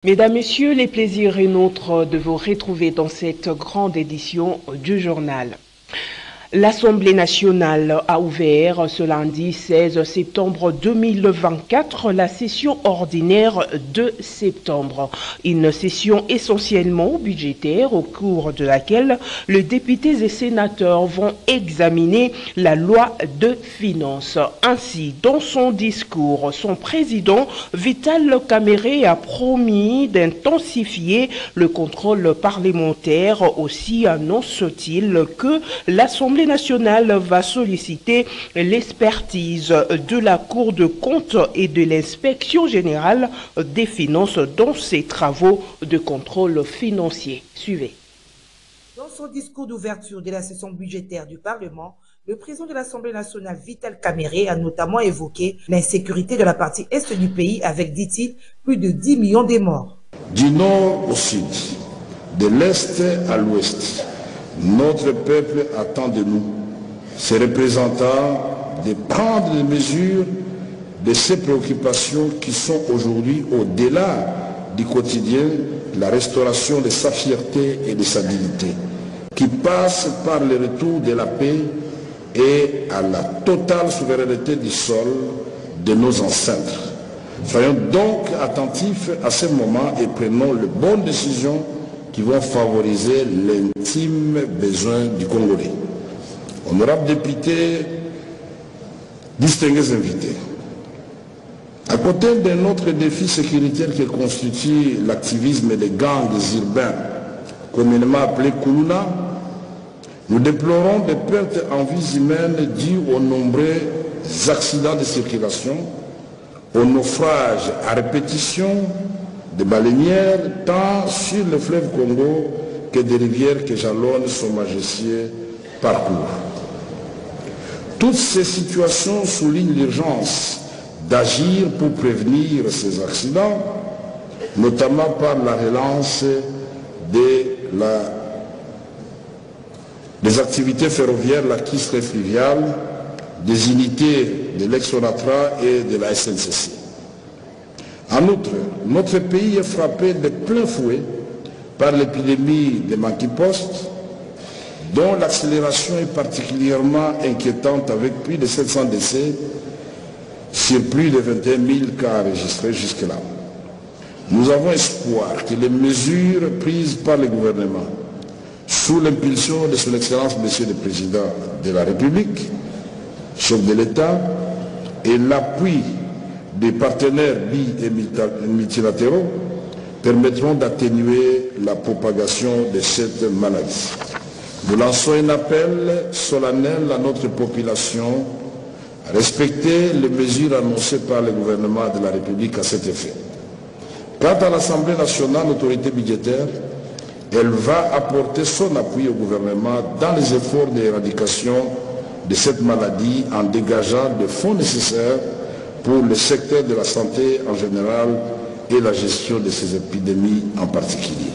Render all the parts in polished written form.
Mesdames, Messieurs, les plaisirs est nôtre de vous retrouver dans cette grande édition du journal. L'Assemblée nationale a ouvert ce lundi 16 septembre 2024 la session ordinaire de septembre. Une session essentiellement budgétaire au cours de laquelle les députés et sénateurs vont examiner la loi de finances. Ainsi, dans son discours, son président Vital Kamerhe a promis d'intensifier le contrôle parlementaire. Aussi annonce-t-il que l'Assemblée nationale va solliciter l'expertise de la Cour de comptes et de l'Inspection générale des finances dans ses travaux de contrôle financier. Suivez. Dans son discours d'ouverture de la session budgétaire du Parlement, le président de l'Assemblée nationale, Vital Kamerhe, a notamment évoqué l'insécurité de la partie est du pays avec, dit-il, plus de 10 millions de morts. Du nord au sud, de l'est à l'ouest, notre peuple attend de nous, ses représentants, de prendre des mesures de ces préoccupations qui sont aujourd'hui au-delà du quotidien, la restauration de sa fierté et de sa dignité, qui passe par le retour de la paix et à la totale souveraineté du sol de nos ancêtres. Soyons donc attentifs à ce moment et prenons les bonnes décisions qui vont favoriser l'intime besoin du Congolais. Honorables députés, distingués invités, à côté d'un autre défi sécuritaire qui constitue l'activisme des gangs urbains, communément appelés Kuluna, nous déplorons des pertes en vies humaines dues aux nombreux accidents de circulation, aux naufrages à répétition, des baleinières, tant sur le fleuve Congo que des rivières que jalonnent son majestueux parcours. Toutes ces situations soulignent l'urgence d'agir pour prévenir ces accidents, notamment par la relance des activités ferroviaires, la Kistre fluviale, des unités de l'ex-Onatra et de la SNCC. En outre, notre pays est frappé de plein fouet par l'épidémie de monkeypox, dont l'accélération est particulièrement inquiétante avec plus de 700 décès sur plus de 21 000 cas enregistrés jusque-là. Nous avons espoir que les mesures prises par le gouvernement, sous l'impulsion de son Excellence Monsieur le Président de la République, chef de l'État, et l'appui des partenaires bi- et multilatéraux permettront d'atténuer la propagation de cette maladie. Nous lançons un appel solennel à notre population à respecter les mesures annoncées par le gouvernement de la République à cet effet. Quant à l'Assemblée nationale, l'autorité budgétaire, elle va apporter son appui au gouvernement dans les efforts d'éradication de cette maladie en dégageant des fonds nécessaires pour le secteur de la santé en général et la gestion de ces épidémies en particulier.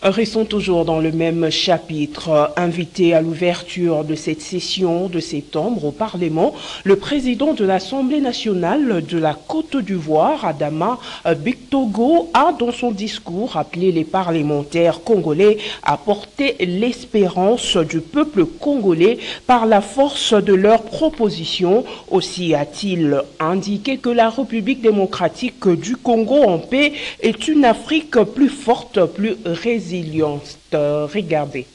Restons toujours dans le même chapitre. Invité à l'ouverture de cette session de septembre au Parlement, le président de l'Assemblée nationale de la Côte d'Ivoire, Adama Bictogo, a dans son discours appelé les parlementaires congolais à porter l'espérance du peuple congolais par la force de leurs propositions. Aussi a-t-il indiqué que la République démocratique du Congo en paix est une Afrique plus forte, plus résiliente. Regardez.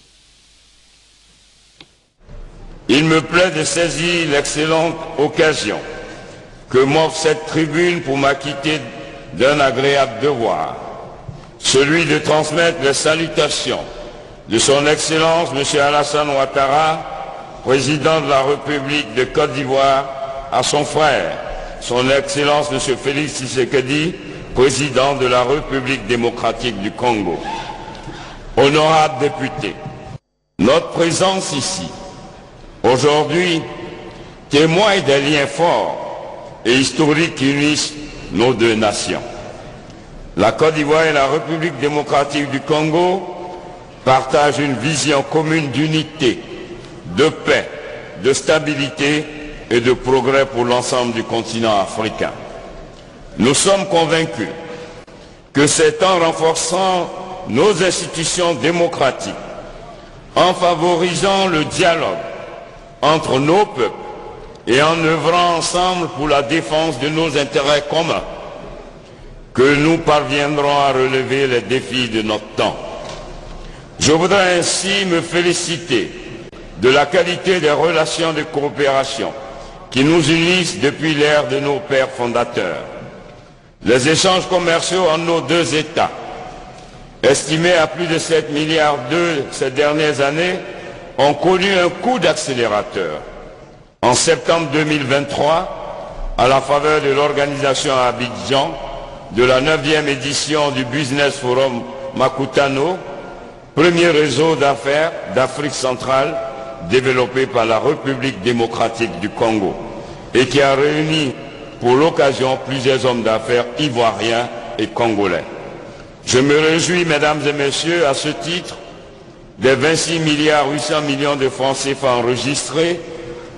Il me plaît de saisir l'excellente occasion que m'offre cette tribune pour m'acquitter d'un agréable devoir, celui de transmettre les salutations de son Excellence M. Alassane Ouattara, président de la République de Côte d'Ivoire, à son frère, son Excellence M. Félix Tshisekedi, président de la République démocratique du Congo. Honorables députés, notre présence ici, aujourd'hui, témoigne des liens forts et historiques qui unissent nos deux nations. La Côte d'Ivoire et la République démocratique du Congo partagent une vision commune d'unité, de paix, de stabilité et de progrès pour l'ensemble du continent africain. Nous sommes convaincus que c'est en renforçant nos institutions démocratiques, en favorisant le dialogue entre nos peuples et en œuvrant ensemble pour la défense de nos intérêts communs que nous parviendrons à relever les défis de notre temps. Je voudrais ainsi me féliciter de la qualité des relations de coopération qui nous unissent depuis l'ère de nos pères fondateurs. Les échanges commerciaux entre nos deux États, estimés à plus de 7 milliards d'euros ces dernières années, ont connu un coup d'accélérateur. En septembre 2023, à la faveur de l'organisation à Abidjan de la 9e édition du Business Forum Makutano, premier réseau d'affaires d'Afrique centrale développé par la République démocratique du Congo et qui a réuni pour l'occasion plusieurs hommes d'affaires ivoiriens et congolais. Je me réjouis, mesdames et messieurs, à ce titre, des 26 milliards 800 millions de francs CFA enregistrés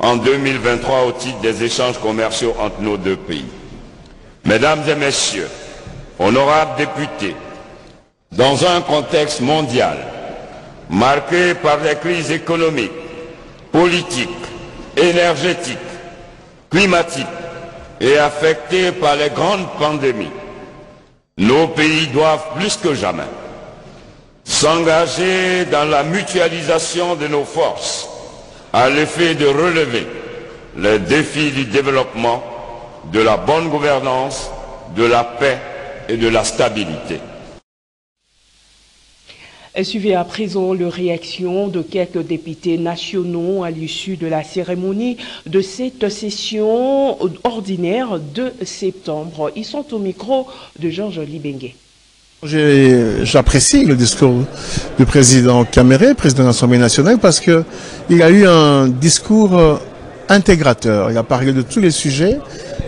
en 2023 au titre des échanges commerciaux entre nos deux pays. Mesdames et messieurs, honorables députés, dans un contexte mondial marqué par les crises économiques, politiques, énergétiques, climatiques et affecté par les grandes pandémies, nos pays doivent plus que jamais s'engager dans la mutualisation de nos forces à l'effet de relever les défis du développement, de la bonne gouvernance, de la paix et de la stabilité. Suivez à présent les réactions de quelques députés nationaux à l'issue de la cérémonie de cette session ordinaire de septembre. Ils sont au micro de Georges Libengue. J'apprécie le discours du président Kamere, président de l'Assemblée nationale, parce qu'il a eu un discours intégrateur. Il a parlé de tous les sujets,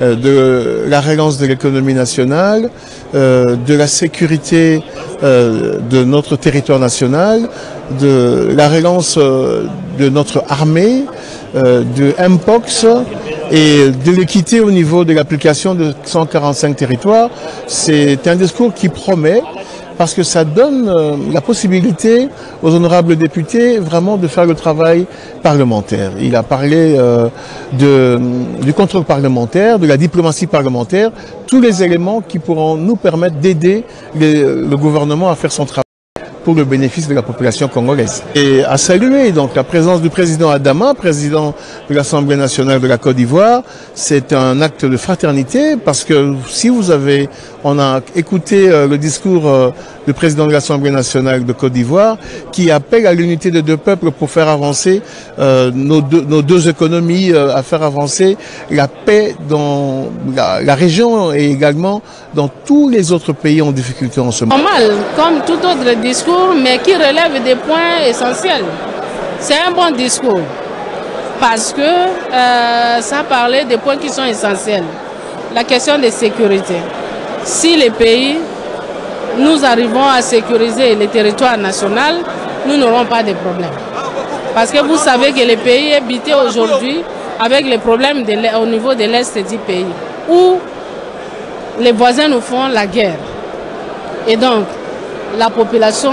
de la relance de l'économie nationale, de la sécurité de notre territoire national, de la relance de notre armée, de MPOX et de l'équité au niveau de l'application de 145 territoires. C'est un discours qui promet parce que ça donne la possibilité aux honorables députés vraiment de faire le travail parlementaire. Il a parlé du contrôle parlementaire, de la diplomatie parlementaire, tous les éléments qui pourront nous permettre d'aider le gouvernement à faire son travail pour le bénéfice de la population congolaise. Et à saluer donc la présence du président Adama, président de l'Assemblée nationale de la Côte d'Ivoire, c'est un acte de fraternité parce que si on a écouté le discours du président de l'Assemblée nationale de Côte d'Ivoire qui appelle à l'unité de deux peuples pour faire avancer nos deux économies, à faire avancer la paix dans la région et également dans tous les autres pays en difficulté en ce moment. Normal, comme tout autre discours, mais qui relève des points essentiels. C'est un bon discours parce que ça parlait des points qui sont essentiels. La question de sécurité. Si les pays, nous arrivons à sécuriser les territoires nationaux, nous n'aurons pas de problème. Parce que vous savez que les pays habités aujourd'hui avec les problèmes au niveau de l'Est du pays, où les voisins nous font la guerre. Et donc, la population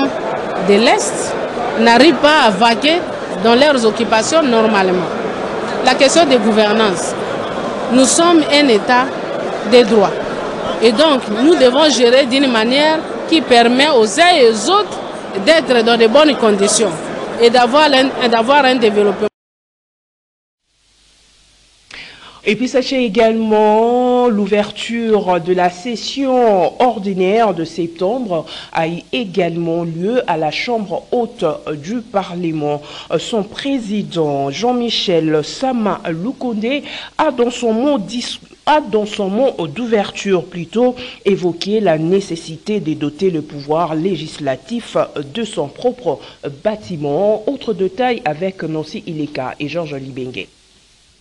de l'Est n'arrive pas à vaquer dans leurs occupations normalement. La question de gouvernance. Nous sommes un État de droit. Et donc, nous devons gérer d'une manière qui permet aux uns et aux autres d'être dans de bonnes conditions et d'avoir un développement. Et puis sachez également l'ouverture de la session ordinaire de septembre a également lieu à la Chambre haute du Parlement. Son président Jean-Michel Sama Lukonde a dans son mot d'ouverture évoqué la nécessité de doter le pouvoir législatif de son propre bâtiment. Autre détail avec Nancy Ileka et Georges Libengue.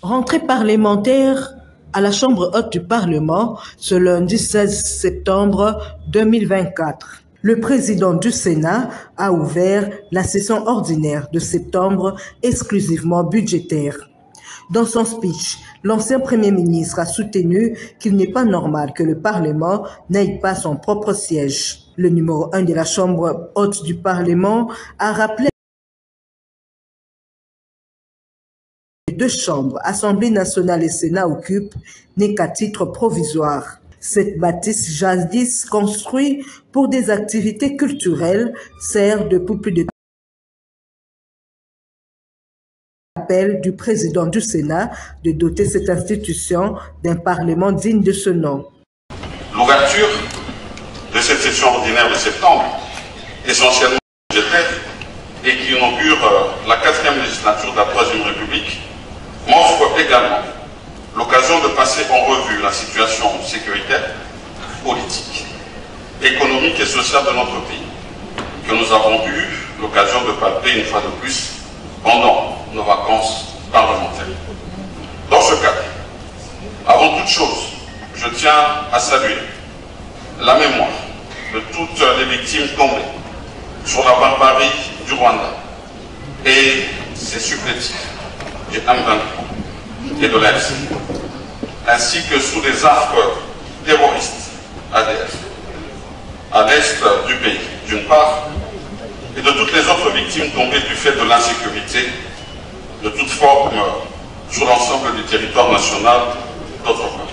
Rentrée parlementaire à la Chambre haute du Parlement ce lundi 16 septembre 2024. Le président du Sénat a ouvert la session ordinaire de septembre exclusivement budgétaire. Dans son speech, l'ancien Premier ministre a soutenu qu'il n'est pas normal que le Parlement n'ait pas son propre siège. Le numéro 1 de la Chambre haute du Parlement a rappelé que les deux chambres, Assemblée nationale et Sénat, occupent n'est qu'à titre provisoire. Cette bâtisse jadis construite pour des activités culturelles sert depuis plus de appel du président du Sénat de doter cette institution d'un Parlement digne de ce nom. L'ouverture de cette session ordinaire de septembre, essentiellement budgétaire, et qui inaugure la 4e législature de la 3e République, m'offre également l'occasion de passer en revue la situation sécuritaire, politique, économique et sociale de notre pays, que nous avons eu l'occasion de palper une fois de plus pendant nos vacances parlementaires. Dans ce cadre, avant toute chose, je tiens à saluer la mémoire de toutes les victimes tombées sur la barbarie du Rwanda et ses supplétifs du M23 et de l'AFC, ainsi que sous les affres terroristes ADF, à l'est du pays, d'une part, et de toutes les autres victimes tombées du fait de l'insécurité de toute forme sur l'ensemble du territoire national, d'autre part.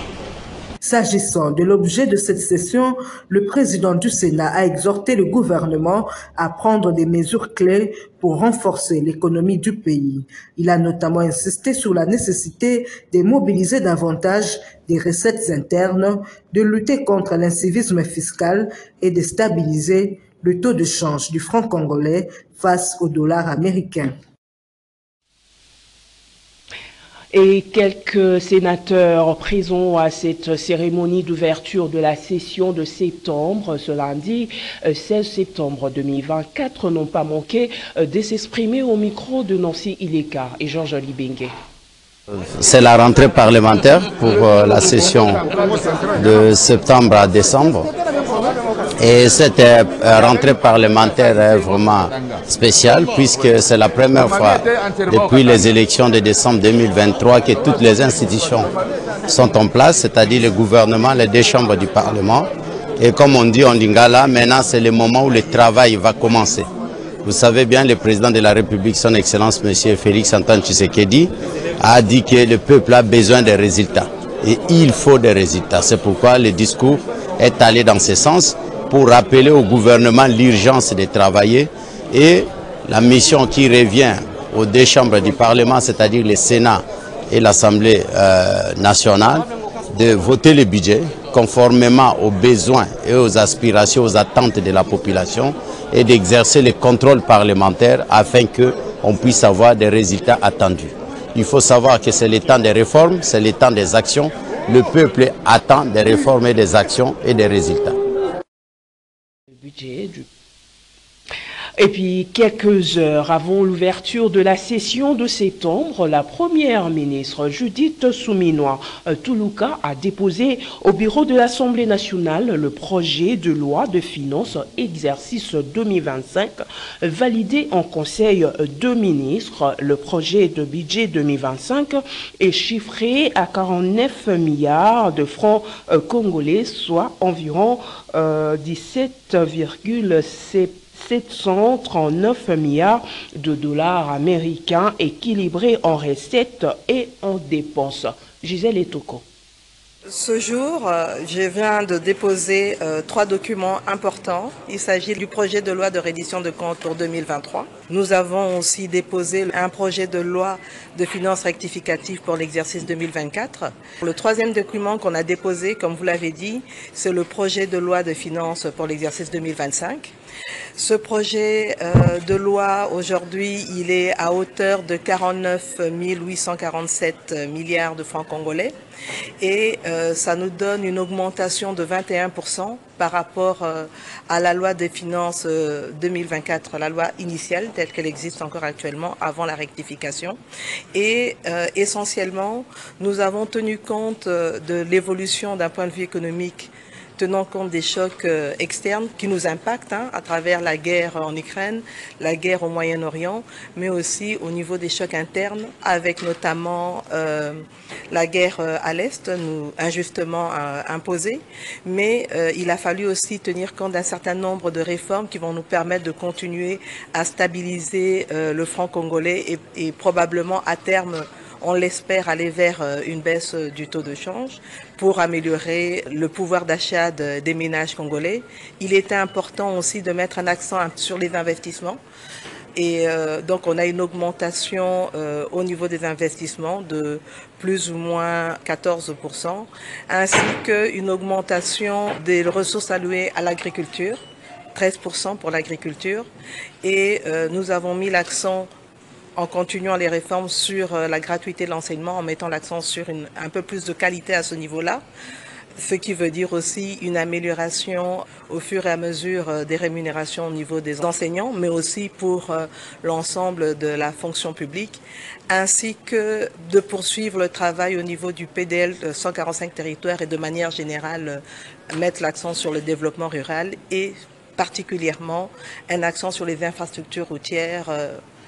S'agissant de l'objet de cette session, le président du Sénat a exhorté le gouvernement à prendre des mesures clés pour renforcer l'économie du pays. Il a notamment insisté sur la nécessité de mobiliser davantage des recettes internes, de lutter contre l'incivisme fiscal et de stabiliser le taux de change du franc congolais face au dollar américain. Et quelques sénateurs présents à cette cérémonie d'ouverture de la session de septembre, ce lundi 16 septembre 2024, n'ont pas manqué de s'exprimer au micro de Nancy Ileka et Georges Libengue. C'est la rentrée parlementaire pour la session de septembre à décembre. Et cette rentrée parlementaire est vraiment spéciale puisque c'est la première fois depuis les élections de décembre 2023 que toutes les institutions sont en place, c'est-à-dire le gouvernement, les deux chambres du Parlement. Et comme on dit en lingala, maintenant c'est le moment où le travail va commencer. Vous savez bien, le président de la République, son Excellence M. Félix Antoine Tshisekedi, a dit que le peuple a besoin de résultats. Et il faut des résultats. C'est pourquoi le discours est allé dans ce sens pour rappeler au gouvernement l'urgence de travailler et la mission qui revient aux deux chambres du Parlement, c'est-à-dire le Sénat et l'Assemblée nationale, de voter le budget conformément aux besoins et aux aspirations, aux attentes de la population et d'exercer le contrôle parlementaire afin qu'on puisse avoir des résultats attendus. Il faut savoir que c'est le temps des réformes, c'est le temps des actions. Le peuple attend des réformes et des actions et des résultats. Et puis, quelques heures avant l'ouverture de la session de septembre, la première ministre Judith Suminwa Tuluka a déposé au bureau de l'Assemblée nationale le projet de loi de finances exercice 2025 validé en Conseil de ministres. Le projet de budget 2025 est chiffré à 49 milliards de francs congolais, soit environ 17,739 milliards de dollars américains équilibrés en recettes et en dépenses. Gisèle Etoko. Ce jour, je viens de déposer 3 documents importants. Il s'agit du projet de loi de reddition de comptes pour 2023. Nous avons aussi déposé un projet de loi de finances rectificative pour l'exercice 2024. Le troisième document qu'on a déposé, comme vous l'avez dit, c'est le projet de loi de finances pour l'exercice 2025. Ce projet de loi, aujourd'hui, il est à hauteur de 49 847 milliards de francs congolais et ça nous donne une augmentation de 21% par rapport à la loi des finances 2024, la loi initiale telle qu'elle existe encore actuellement avant la rectification. Et essentiellement, nous avons tenu compte de l'évolution d'un point de vue économique tenant compte des chocs externes qui nous impactent à travers la guerre en Ukraine, la guerre au Moyen-Orient, mais aussi au niveau des chocs internes, avec notamment la guerre à l'Est, injustement imposée. Mais il a fallu aussi tenir compte d'un certain nombre de réformes qui vont nous permettre de continuer à stabiliser le franc congolais et probablement à terme, on l'espère, aller vers une baisse du taux de change pour améliorer le pouvoir d'achat des ménages congolais. Il était important aussi de mettre un accent sur les investissements. Et donc on a une augmentation au niveau des investissements de plus ou moins 14%, ainsi qu'une augmentation des ressources allouées à l'agriculture, 13% pour l'agriculture. Et nous avons mis l'accent, en continuant les réformes, sur la gratuité de l'enseignement, en mettant l'accent sur un peu plus de qualité à ce niveau-là, ce qui veut dire aussi une amélioration au fur et à mesure des rémunérations au niveau des enseignants, mais aussi pour l'ensemble de la fonction publique, ainsi que de poursuivre le travail au niveau du PDL 145 territoires et de manière générale mettre l'accent sur le développement rural et particulièrement un accent sur les infrastructures routières,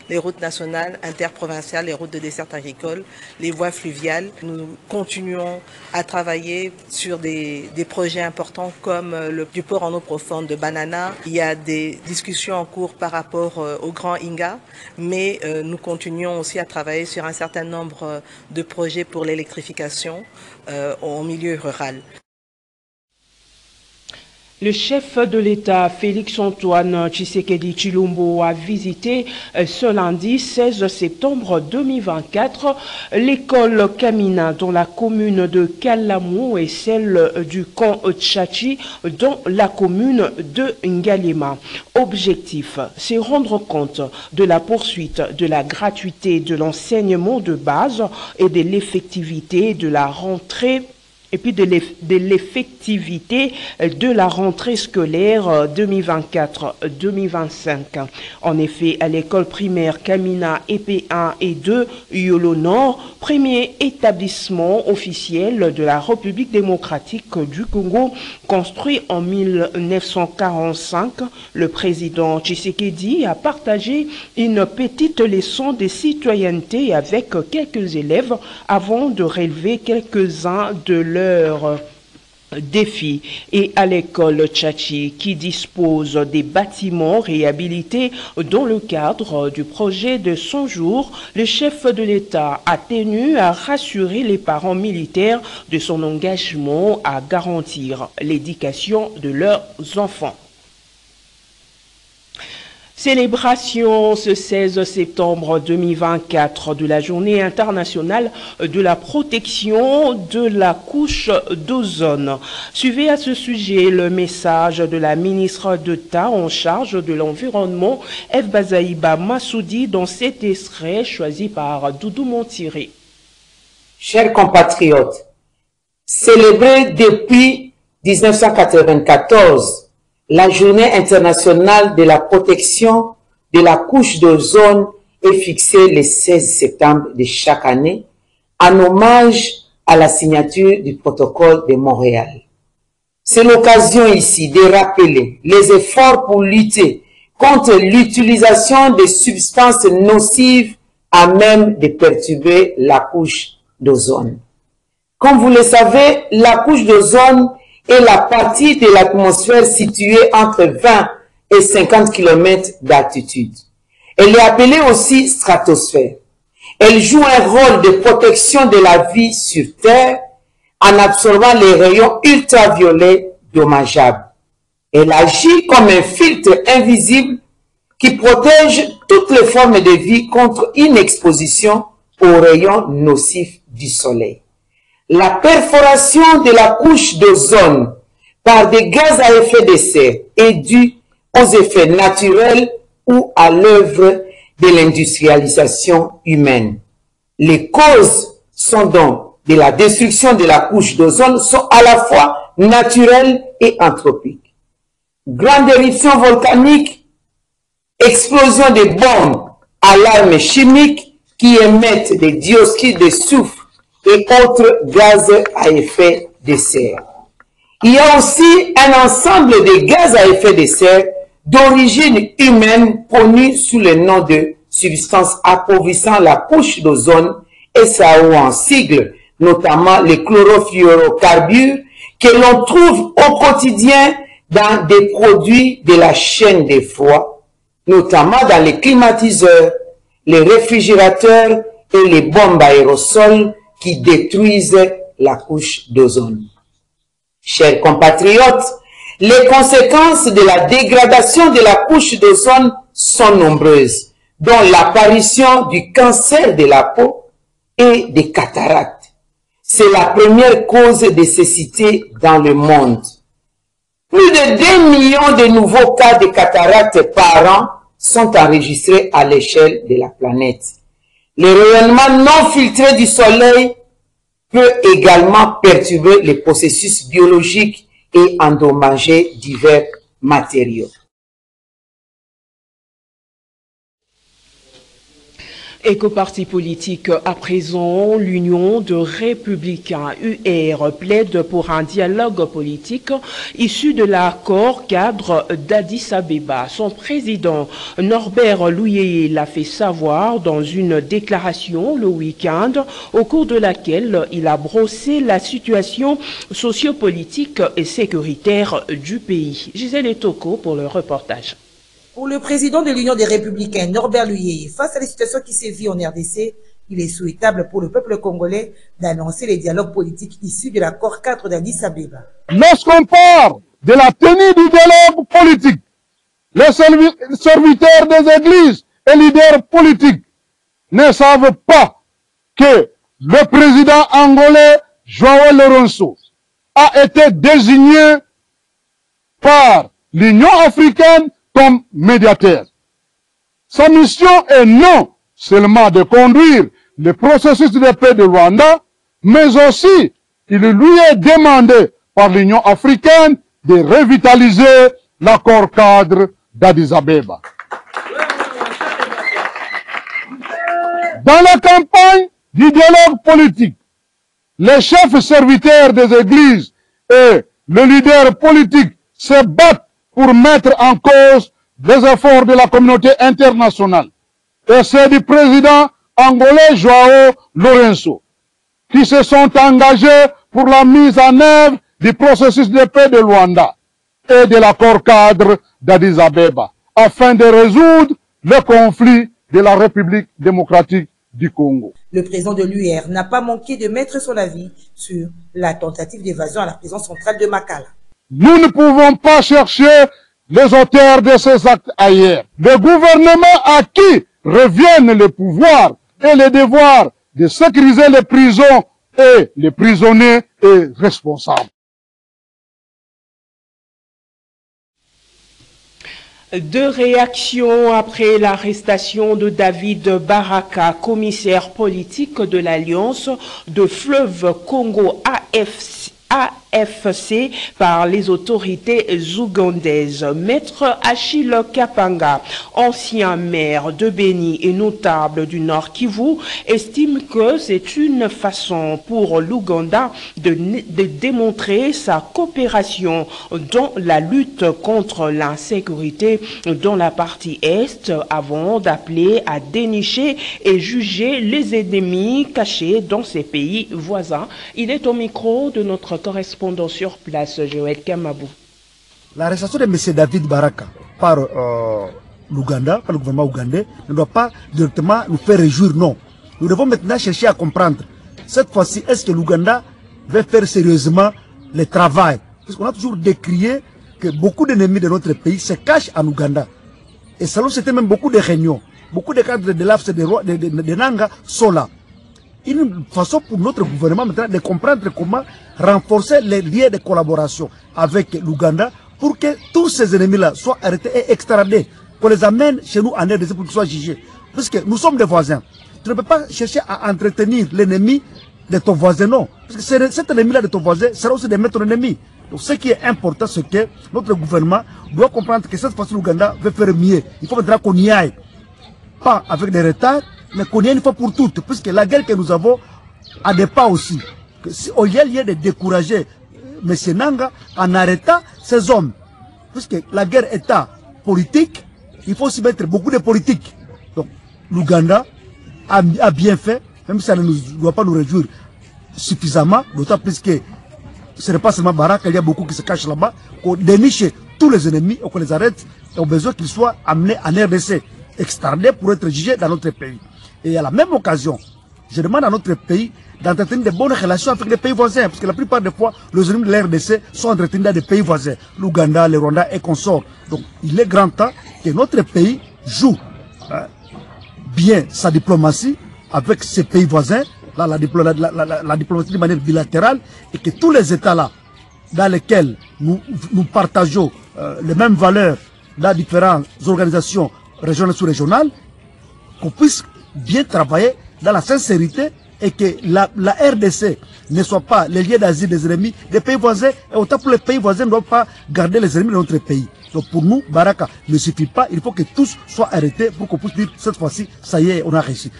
les routes nationales, interprovinciales, les routes de desserte agricole, les voies fluviales. Nous continuons à travailler sur des projets importants comme du port en eau profonde de Banana. Il y a des discussions en cours par rapport au Grand Inga, mais nous continuons aussi à travailler sur un certain nombre de projets pour l'électrification au milieu rural. Le chef de l'État, Félix-Antoine Tshisekedi Tshilombo, a visité ce lundi 16 septembre 2024 l'école Kamina dans la commune de Kalamou et celle du camp Tchachi dans la commune de Ngalema. Objectif, c'est rendre compte de la poursuite de la gratuité de l'enseignement de base et de l'effectivité de la rentrée et puis de l'effectivité de la rentrée scolaire 2024-2025. En effet, à l'école primaire Kamina EP1 et 2 Yolo Nord, premier établissement officiel de la République démocratique du Congo, construit en 1945, le président Tshisekedi a partagé une petite leçon de citoyenneté avec quelques élèves avant de relever quelques-uns de leurs défis. Et à l'école Tchachi, qui dispose des bâtiments réhabilités dans le cadre du projet de 100 jours, le chef de l'État a tenu à rassurer les parents militaires de son engagement à garantir l'éducation de leurs enfants. Célébration ce 16 septembre 2024 de la Journée internationale de la protection de la couche d'ozone. Suivez à ce sujet le message de la ministre d'État en charge de l'environnement, Eve Bazaïba Massoudi, dans cet extrait choisi par Doudou Montiré. Chers compatriotes, célébrée depuis 1994, la Journée internationale de la protection de la couche d'ozone est fixée le 16 septembre de chaque année en hommage à la signature du protocole de Montréal. C'est l'occasion ici de rappeler les efforts pour lutter contre l'utilisation des substances nocives à même de perturber la couche d'ozone. Comme vous le savez, la couche d'ozone est la partie de l'atmosphère située entre 20 et 50 km d'altitude. Elle est appelée aussi stratosphère. Elle joue un rôle de protection de la vie sur Terre en absorbant les rayons ultraviolets dommageables. Elle agit comme un filtre invisible qui protège toutes les formes de vie contre une exposition aux rayons nocifs du soleil. La perforation de la couche d'ozone par des gaz à effet de serre est due aux effets naturels ou à l'œuvre de l'industrialisation humaine. Les causes sont donc de la destruction de la couche d'ozone sont à la fois naturelles et anthropiques. Grande éruption volcanique, explosion de bombes, alarmes chimiques qui émettent des dioxydes de soufre et autres gaz à effet de serre. Il y a aussi un ensemble de gaz à effet de serre d'origine humaine connus sous le nom de substances appauvrissant la couche d'ozone, SAO en sigle, notamment les chlorofluorocarbures que l'on trouve au quotidien dans des produits de la chaîne des froids, notamment dans les climatiseurs, les réfrigérateurs et les bombes aérosols qui détruisent la couche d'ozone. Chers compatriotes, les conséquences de la dégradation de la couche d'ozone sont nombreuses, dont l'apparition du cancer de la peau et des cataractes. C'est la première cause de cécité dans le monde. Plus de 2 millions de nouveaux cas de cataractes par an sont enregistrés à l'échelle de la planète. Le rayonnement non filtré du soleil peut également perturber les processus biologiques et endommager divers matériaux. Éco-parti politique à présent, l'Union de Républicains UR plaide pour un dialogue politique issu de l'accord cadre d'Addis Abeba. Son président Norbert Louyeye l'a fait savoir dans une déclaration le week-end au cours de laquelle il a brossé la situation sociopolitique et sécuritaire du pays. Gisèle Etoko pour le reportage. Pour le président de l'Union des Républicains, Norbert Louyeye, face à la situation qui sévit en RDC, il est souhaitable pour le peuple congolais d'annoncer les dialogues politiques issus de l'accord cadre d'Addis Abeba. Lorsqu'on parle de la tenue du dialogue politique, les serviteurs des églises et leaders politiques ne savent pas que le président angolais João Lourenço a été désigné par l'Union africaine comme médiateur. Sa mission est non seulement de conduire le processus de paix de Rwanda, mais aussi il lui est demandé par l'Union africaine de revitaliser l'accord cadre d'Addis Abeba. Dans la campagne du dialogue politique, les chefs serviteurs des églises et les leaders politiques se battent pour mettre en cause les efforts de la communauté internationale. Et c'est du président angolais João Lourenço qui se sont engagés pour la mise en œuvre du processus de paix de Luanda et de l'accord cadre d'Addis Abeba afin de résoudre le conflit de la République démocratique du Congo. Le président de l'UR n'a pas manqué de mettre son avis sur la tentative d'évasion à la prison centrale de Makala. Nous ne pouvons pas chercher les auteurs de ces actes ailleurs. Le gouvernement à qui reviennent le pouvoir et le devoir de sécuriser les prisons et les prisonniers est responsable. Deux réactions après l'arrestation de David Baraka, commissaire politique de l'Alliance de Fleuve Congo AFC par les autorités ougandaises. Maître Achille Kapanga, ancien maire de Beni et notable du Nord Kivu, estime que c'est une façon pour l'Ouganda de démontrer sa coopération dans la lutte contre l'insécurité dans la partie Est avant d'appeler à dénicher et juger les ennemis cachés dans ces pays voisins. Il est au micro de notre correspondant sur place, Joël Kamabou. L'arrestation de M. David Baraka par l'Ouganda, par le gouvernement ougandais, ne doit pas directement nous faire réjouir, non. Nous devons maintenant chercher à comprendre. Cette fois-ci, est-ce que l'Ouganda va faire sérieusement le travail? Parce qu'on a toujours décrié que beaucoup d'ennemis de notre pays se cachent en Ouganda. Et selon c'était même beaucoup de réunions. Beaucoup de cadres de l'AFC de Nanga sont là. Une façon pour notre gouvernement maintenant de comprendre comment renforcer les liens de collaboration avec l'Ouganda pour que tous ces ennemis-là soient arrêtés et extradés, qu'on les amène chez nous en RDC pour qu'ils soient jugés. Parce que nous sommes des voisins. Tu ne peux pas chercher à entretenir l'ennemi de ton voisin, non. Parce que cet ennemi-là de ton voisin sera aussi de ton ennemi. Donc ce qui est important, c'est que notre gouvernement doit comprendre que cette fois-ci l'Ouganda veut faire mieux. Il faut maintenant qu'on y aille. Pas avec des retards, mais qu'on y ait une fois pour toutes, puisque la guerre que nous avons a des pas aussi. Que si au lieu de décourager M. Nanga en arrêtant ces hommes. Puisque la guerre État politique, il faut aussi mettre beaucoup de politique. Donc, l'Ouganda a bien fait, même si ça ne doit pas nous réjouir suffisamment, d'autant plus que ce n'est pas seulement Baraka, il y a beaucoup qui se cachent là-bas, qu'on déniche tous les ennemis et qu'on les arrête, et au besoin qu'ils soient amenés en RDC, extradés pour être jugés dans notre pays. Et à la même occasion, je demande à notre pays d'entretenir de bonnes relations avec les pays voisins, parce que la plupart des fois, les ennemis de la RDC sont entretenus dans des pays voisins, l'Ouganda, le Rwanda et consorts. Donc, il est grand temps que notre pays joue bien sa diplomatie avec ces pays voisins, là, la diplomatie de manière bilatérale, et que tous les États-là, dans lesquels nous partageons les mêmes valeurs dans différentes organisations régionales et sous-régionales, qu'on puisse bien travailler dans la sincérité et que la RDC ne soit pas les lieux d'asile des ennemis des pays voisins, et autant pour les pays voisins ne doivent pas garder les ennemis de notre pays. Donc pour nous, Baraka ne suffit pas, il faut que tous soient arrêtés pour qu'on puisse dire cette fois-ci, ça y est, on a réussi.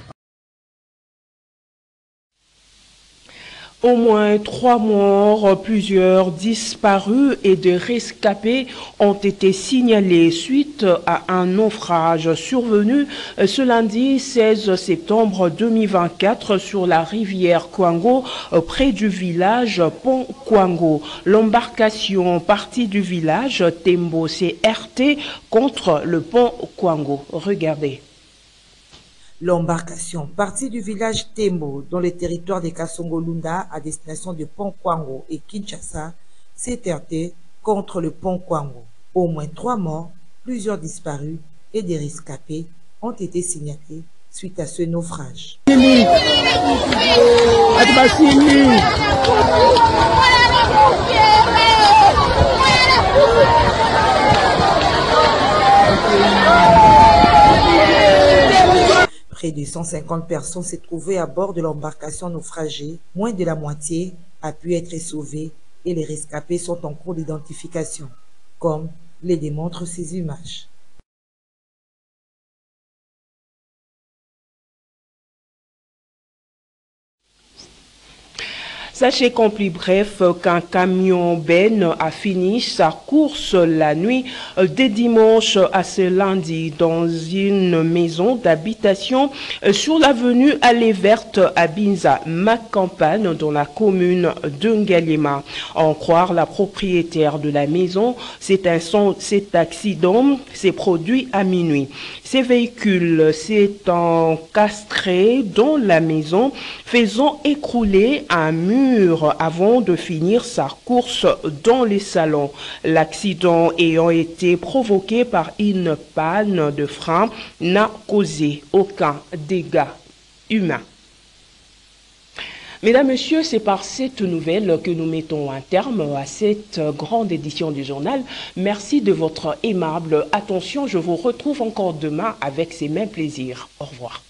Au moins 3 morts, plusieurs disparus et des rescapés ont été signalés suite à un naufrage survenu ce lundi 16 septembre 2024 sur la rivière Kwango, près du village Pont Kwango. L'embarcation partie du village Tembo s'est heurtée contre le pont Kwango. Regardez. L'embarcation partie du village Tembo dans le territoire de Kasongo-Lunda à destination de Pont Kwango et Kinshasa s'est heurtée contre le pont Kwango. Au moins 3 morts, plusieurs disparus et des rescapés ont été signalés suite à ce naufrage. Près de 150 personnes s'est trouvées à bord de l'embarcation naufragée. Moins de la moitié a pu être sauvée et les rescapés sont en cours d'identification, comme les démontrent ces images. Sachez qu'en plus bref qu'un camion Ben a fini sa course la nuit des dimanches à ce lundi dans une maison d'habitation sur l'avenue Allée Verte à Binza, Macampagne, dans la commune de Ngalema. En croire la propriétaire de la maison, cet accident s'est produit à minuit. Ces véhicules s'est encastré dans la maison, faisant écrouler un mur avant de finir sa course dans les salons. L'accident ayant été provoqué par une panne de frein n'a causé aucun dégât humain. Mesdames, Messieurs, c'est par cette nouvelle que nous mettons un terme à cette grande édition du journal. Merci de votre aimable attention. Je vous retrouve encore demain avec ces mêmes plaisirs. Au revoir.